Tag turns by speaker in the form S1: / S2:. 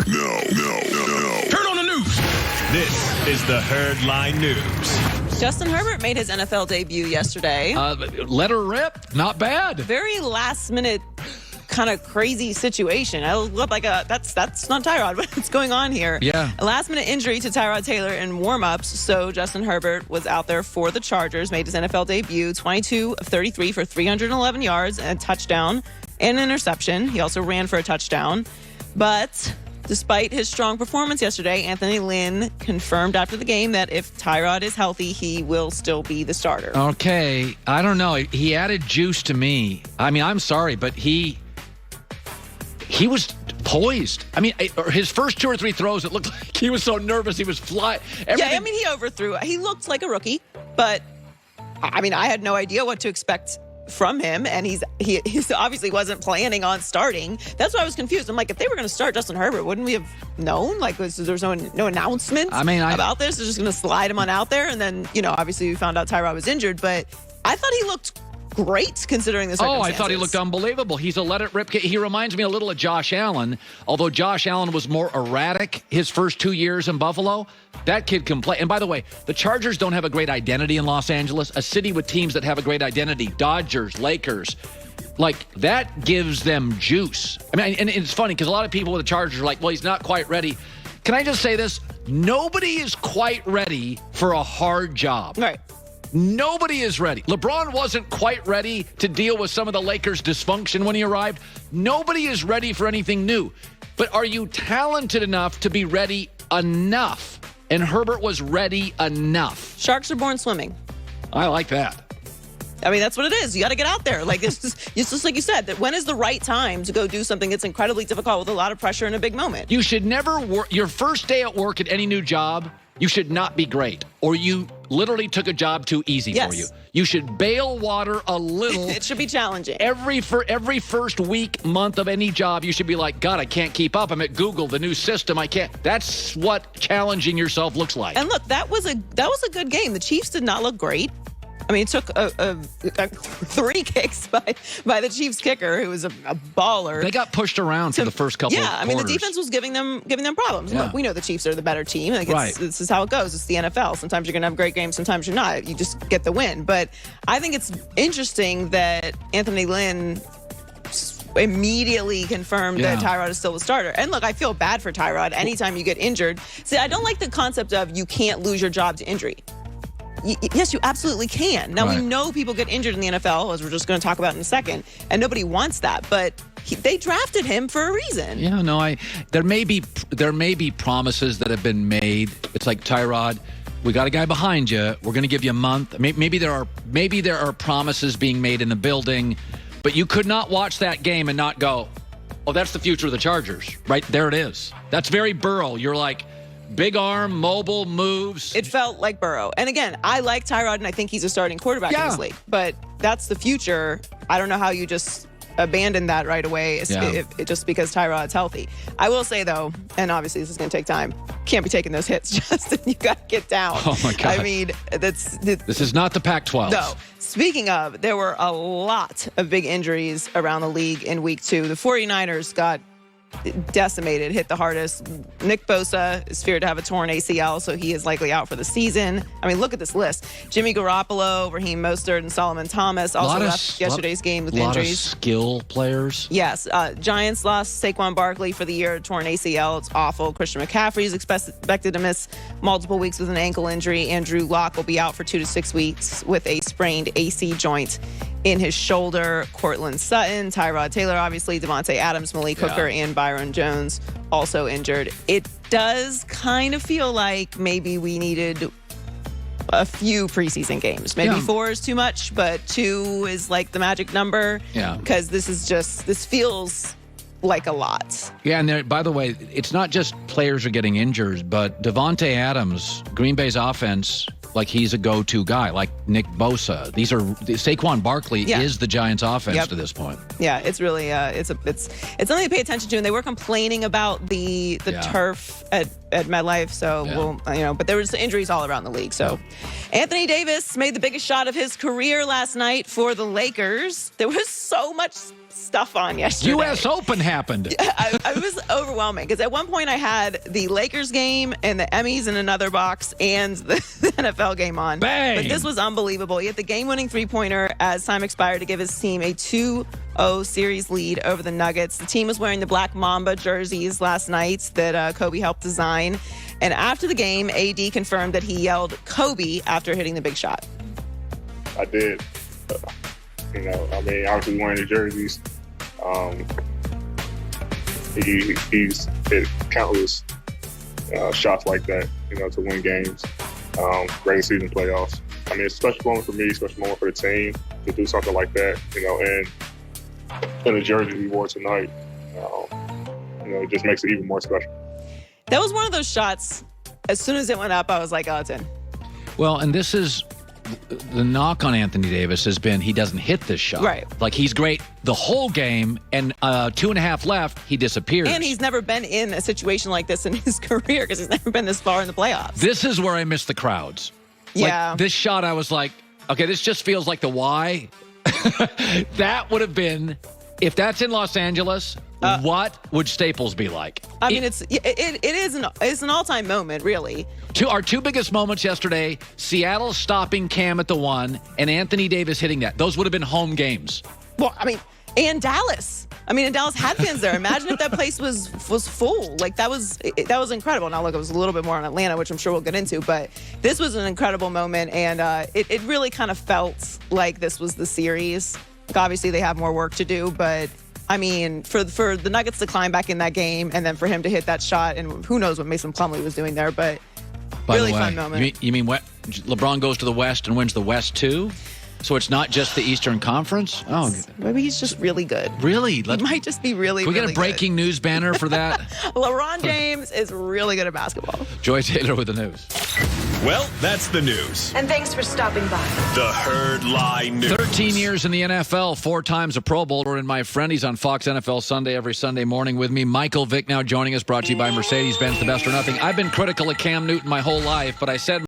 S1: No.
S2: Turn on the news. This is the Herd Line News.
S3: Justin Herbert made his NFL debut yesterday.
S4: Let her rip. Not bad.
S3: Very last minute kind of crazy situation. I look like that's not Tyrod, but what's going on here?
S4: Yeah.
S3: A last minute injury to Tyrod Taylor in warm-ups. So Justin Herbert was out there for the Chargers, made his NFL debut, 22 of 33 for 311 yards and a touchdown and an interception. He also ran for a touchdown. But despite his strong performance yesterday, Anthony Lynn confirmed after the game that if Tyrod is healthy, he will still be the starter.
S4: Okay. I don't know. He added juice to me. I mean, I'm sorry, but he was poised. I mean, his first 2 or 3 throws, it looked like he was so nervous. He was flying.
S3: Yeah, I mean, he overthrew. He looked like a rookie, but I mean, I had no idea what to expect from him, and he obviously wasn't planning on starting. That's why I was confused. I'm like, if they were going to start Justin Herbert, wouldn't we have known? Like, there's no announcement about this? They're just going to slide him on out there, and then, obviously we found out Tyrod was injured, but I thought he looked great considering the circumstances.
S4: Oh, I thought he looked unbelievable. He's a let-it-rip kid. He reminds me a little of Josh Allen, although Josh Allen was more erratic his first 2 years in Buffalo. That kid can play. And by the way, the Chargers don't have a great identity in Los Angeles, a city with teams that have a great identity. Dodgers, Lakers. Like, that gives them juice. I mean, and it's funny because a lot of people with the Chargers are like, well, he's not quite ready. Can I just say this? Nobody is quite ready for a hard job.
S3: Right.
S4: Nobody is ready. LeBron wasn't quite ready to deal with some of the Lakers' dysfunction when he arrived. Nobody is ready for anything new. But are you talented enough to be ready enough? And Herbert was ready enough.
S3: Sharks are born swimming.
S4: I like that.
S3: I mean, that's what it is. You got to get out there. Like, it's just like you said, that when is the right time to go do something that's incredibly difficult with a lot of pressure in a big moment?
S4: You should never work. Your first day at work at any new job, you should not be great, or you literally took a job too easy for you. You should bail water a little.
S3: It should be challenging.
S4: Every first week, month of any job, you should be like, God, I can't keep up. I'm at Google, the new system. I can't. That's what challenging yourself looks like.
S3: And look, that was a good game. The Chiefs did not look great. I mean, it took 3 kicks by the Chiefs kicker, who was a baller.
S4: They got pushed around for the first couple of quarters.
S3: I mean, the defense was giving them problems.
S4: Yeah.
S3: Look, we know the Chiefs are the better team. Like, this is how it goes. It's the NFL. Sometimes you're going to have great games. Sometimes you're not. You just get the win. But I think it's interesting that Anthony Lynn immediately confirmed that Tyrod is still the starter. And look, I feel bad for Tyrod anytime you get injured. See, I don't like the concept of you can't lose your job to injury. Yes, you absolutely can. Now, we know people get injured in the NFL, as we're just going to talk about in a second, and nobody wants that. But they drafted him for a reason. Yeah,
S4: no, there may be promises that have been made. It's like, Tyrod, we got a guy behind you. We're going to give you a month. Maybe there are promises being made in the building, but you could not watch that game and not go, oh, that's the future of the Chargers. Right there it is. That's very Burrow. You're like, big arm, mobile, moves.
S3: It felt like Burrow. And again, I like Tyrod, and I think he's a starting quarterback in this league. But that's the future. I don't know how you just abandon that right away just because Tyrod's healthy. I will say, though, and obviously this is going to take time, can't be taking those hits, Justin. You got to get down.
S4: Oh, my God.
S3: I mean, this
S4: is not the Pac-12.
S3: No. Speaking of, there were a lot of big injuries around the league in week 2. The 49ers got decimated, hit the hardest. Nick Bosa is feared to have a torn ACL, so he is likely out for the season. I mean, look at this list. Jimmy Garoppolo, Raheem Mostert, and Solomon Thomas also left yesterday's game with injuries. A lot of
S4: skill players.
S3: Yes. Giants lost Saquon Barkley for the year, torn ACL. It's awful. Christian McCaffrey is expected to miss multiple weeks with an ankle injury. Andrew Luck will be out for 2 to 6 weeks with a sprained AC joint in his shoulder. Cortland Sutton, Tyrod Taylor, obviously, Devontae Adams, Malik Hooker, and Byron Jones also injured. It does kind of feel like maybe we needed a few preseason games. Maybe 4 is too much, but 2 is like the magic number. Yeah. Because this feels like a lot. Yeah, and by the way, it's not just players are getting injured, but Devontae Adams, Green Bay's offense, like he's a go-to guy, like Nick Bosa. Saquon Barkley is the Giants' offense to this point. Yeah, it's really it's something to pay attention to. And they were complaining about the turf at at MetLife. So but there was injuries all around the league. So Anthony Davis made the biggest shot of his career last night for the Lakers. There was so much stuff on yesterday.
S4: U.S. Open happened.
S3: I was overwhelming because at one point I had the Lakers game and the Emmys in another box and the NFL game on.
S4: Bang!
S3: But this was unbelievable. He hit the game-winning three-pointer as time expired to give his team a 2-0 series lead over the Nuggets. The team was wearing the Black Mamba jerseys last night that Kobe helped design. And after the game, AD confirmed that he yelled Kobe after hitting the big shot.
S1: I did. Obviously wearing the jerseys. He's hit countless shots like that, to win games, regular season playoffs. It's a special moment for me, special moment for the team to do something like that, and in the jersey he wore tonight, it just makes it even more special.
S3: That was one of those shots, as soon as it went up, I was like, oh, it's in.
S4: Well, and this is the knock on Anthony Davis has been he doesn't hit this shot.
S3: Right.
S4: Like he's great the whole game, and 2.5 left, he disappears.
S3: And he's never been in a situation like this in his career because he's never been this far in the playoffs.
S4: This is where I miss the crowds.
S3: Yeah.
S4: Like, this shot, I was like, okay, this just feels like the why. That would have been, if that's in Los Angeles, what would Staples be like?
S3: It's an all-time moment, really.
S4: Our two biggest moments yesterday, Seattle stopping Cam at the 1 and Anthony Davis hitting that. Those would have been home games.
S3: Well, and Dallas. And Dallas had fans there. Imagine if that place was full. Like, that was incredible. Now, look, it was a little bit more in Atlanta, which I'm sure we'll get into, but this was an incredible moment, and it really kind of felt like this was the series. Like, obviously, they have more work to do, but for the Nuggets to climb back in that game and then for him to hit that shot, and who knows what Mason Plumlee was doing there, but really fun moment.
S4: You mean what? LeBron goes to the West and wins the West too? So it's not just the Eastern Conference? Oh,
S3: maybe he's just really good.
S4: Really?
S3: He might just be really,
S4: Can we
S3: really
S4: get a breaking news banner for that?
S3: LeBron James is really good at basketball.
S4: Joy Taylor with the news.
S2: Well, that's the news.
S5: And thanks for stopping by.
S2: The Herd Lie News.
S4: 13 years in the NFL, 4 times a Pro Bowler, and my friend, he's on Fox NFL Sunday every Sunday morning with me. Michael Vick now joining us, brought to you by Mercedes-Benz, the best or nothing. I've been critical of Cam Newton my whole life, but I said